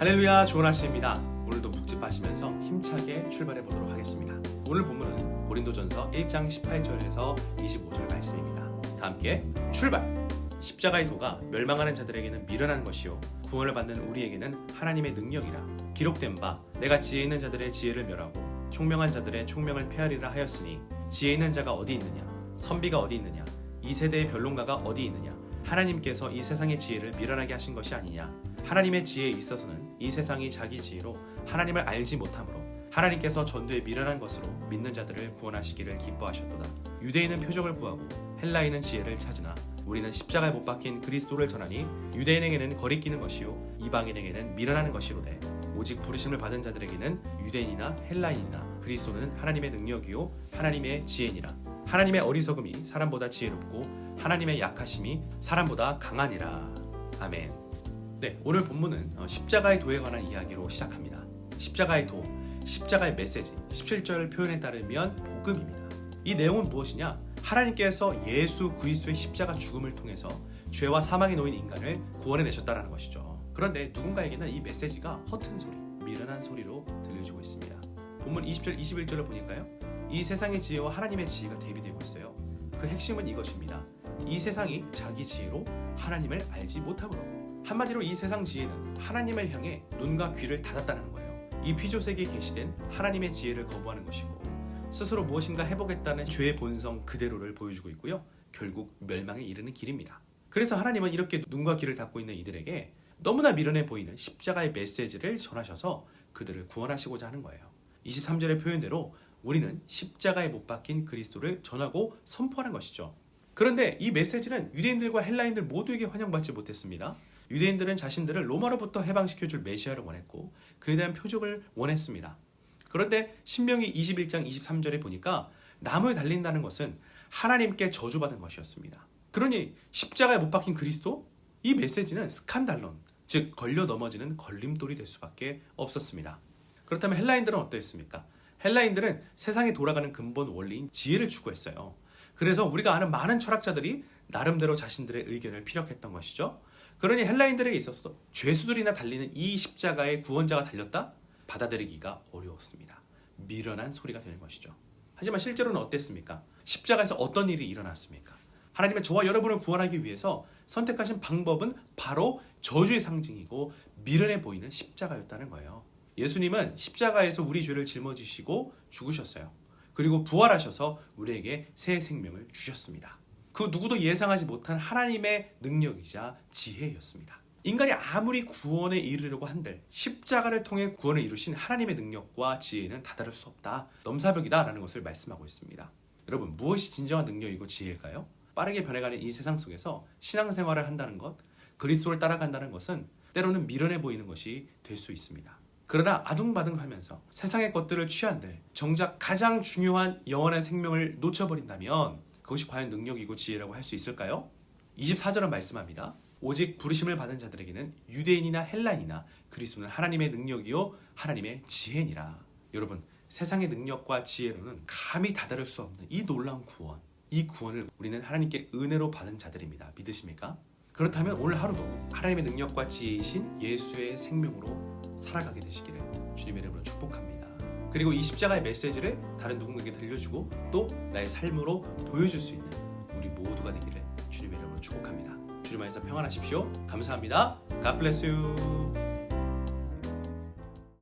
할렐루야, 좋은 아침입니다. 오늘도 묵집하시면서 힘차게 출발해 보도록 하겠습니다. 오늘 본문은 고린도전서 1장 18절에서 25절 말씀입니다. 다 함께 출발! 십자가의 도가 멸망하는 자들에게는 미련한 것이요 구원을 받는 우리에게는 하나님의 능력이라. 기록된 바 내가 지혜 있는 자들의 지혜를 멸하고 총명한 자들의 총명을 폐하리라 하였으니 지혜 있는 자가 어디 있느냐, 선비가 어디 있느냐, 이 세대의 변론가가 어디 있느냐. 하나님께서 이 세상의 지혜를 미련하게 하신 것이 아니냐. 하나님의 지혜에 있어서는 이 세상이 자기 지혜로 하나님을 알지 못하므로 하나님께서 전도에 미련한 것으로 믿는 자들을 구원하시기를 기뻐하셨도다. 유대인은 표적을 구하고 헬라인은 지혜를 찾으나 우리는 십자가에 못 박힌 그리스도를 전하니 유대인에게는 거리끼는 것이요 이방인에게는 미련하는 것이로되 오직 부르심을 받은 자들에게는 유대인이나 헬라인이나 그리스도는 하나님의 능력이요 하나님의 지혜니라. 하나님의 어리석음이 사람보다 지혜롭고 하나님의 약하심이 사람보다 강하니라. 아멘. 네, 오늘 본문은 십자가의 도에 관한 이야기로 시작합니다. 십자가의 도, 십자가의 메시지, 17절 표현에 따르면 복음입니다. 이 내용은 무엇이냐? 하나님께서 예수 그리스도의 십자가 죽음을 통해서 죄와 사망에 놓인 인간을 구원해내셨다는 것이죠. 그런데 누군가에게는 이 메시지가 허튼 소리, 미련한 소리로 들려주고 있습니다. 본문 20절, 21절을 보니까요, 이 세상의 지혜와 하나님의 지혜가 대비되고 있어요. 그 핵심은 이것입니다. 이 세상이 자기 지혜로 하나님을 알지 못함으로. 한마디로 이 세상 지혜는 하나님을 향해 눈과 귀를 닫았다는 거예요. 이 피조세계에 계시된 하나님의 지혜를 거부하는 것이고 스스로 무엇인가 해보겠다는 죄의 본성 그대로를 보여주고 있고요. 결국 멸망에 이르는 길입니다. 그래서 하나님은 이렇게 눈과 귀를 닫고 있는 이들에게 너무나 미련해 보이는 십자가의 메시지를 전하셔서 그들을 구원하시고자 하는 거예요. 23절의 표현대로 우리는 십자가에 못 박힌 그리스도를 전하고 선포하는 것이죠. 그런데 이 메시지는 유대인들과 헬라인들 모두에게 환영받지 못했습니다. 유대인들은 자신들을 로마로부터 해방시켜줄 메시아를 원했고 그에 대한 표적을 원했습니다. 그런데 신명기 21장 23절에 보니까 나무에 달린다는 것은 하나님께 저주받은 것이었습니다. 그러니 십자가에 못 박힌 그리스도? 이 메시지는 스칸달론, 즉 걸려 넘어지는 걸림돌이 될 수밖에 없었습니다. 그렇다면 헬라인들은 어떠했습니까? 헬라인들은 세상에 돌아가는 근본 원리인 지혜를 추구했어요. 그래서 우리가 아는 많은 철학자들이 나름대로 자신들의 의견을 피력했던 것이죠. 그러니 헬라인들에게 있어서도 죄수들이나 달리는 이 십자가에 구원자가 달렸다? 받아들이기가 어려웠습니다. 미련한 소리가 되는 것이죠. 하지만 실제로는 어땠습니까? 십자가에서 어떤 일이 일어났습니까? 하나님은 저와 여러분을 구원하기 위해서 선택하신 방법은 바로 저주의 상징이고 미련해 보이는 십자가였다는 거예요. 예수님은 십자가에서 우리 죄를 짊어지시고 죽으셨어요. 그리고 부활하셔서 우리에게 새 생명을 주셨습니다. 그 누구도 예상하지 못한 하나님의 능력이자 지혜였습니다. 인간이 아무리 구원에 이르려고 한들 십자가를 통해 구원을 이루신 하나님의 능력과 지혜는 다다를 수 없다. 넘사벽이다 라는 것을 말씀하고 있습니다. 여러분, 무엇이 진정한 능력이고 지혜일까요? 빠르게 변해가는 이 세상 속에서 신앙생활을 한다는 것, 그리스도를 따라간다는 것은 때로는 미련해 보이는 것이 될 수 있습니다. 그러나 아둥바둥하면서 세상의 것들을 취한들 정작 가장 중요한 영원한 생명을 놓쳐버린다면 그것이 과연 능력이고 지혜라고 할 수 있을까요? 24절은 말씀합니다. 오직 부르심을 받은 자들에게는 유대인이나 헬라인이나 그리스도는 하나님의 능력이요 하나님의 지혜니라. 여러분, 세상의 능력과 지혜로는 감히 다다를 수 없는 이 놀라운 구원, 이 구원을 우리는 하나님께 은혜로 받은 자들입니다. 믿으십니까? 그렇다면 오늘 하루도 하나님의 능력과 지혜이신 예수의 생명으로 살아가게 되시기를 주님의 이름으로 축복합니다. 그리고 이 십자가의 메시지를 다른 누군가에게 들려주고 또 나의 삶으로 보여줄 수 있는 우리 모두가 되기를 주님의 이름으로 축복합니다. 주님 안에서 평안하십시오. 감사합니다. God bless you.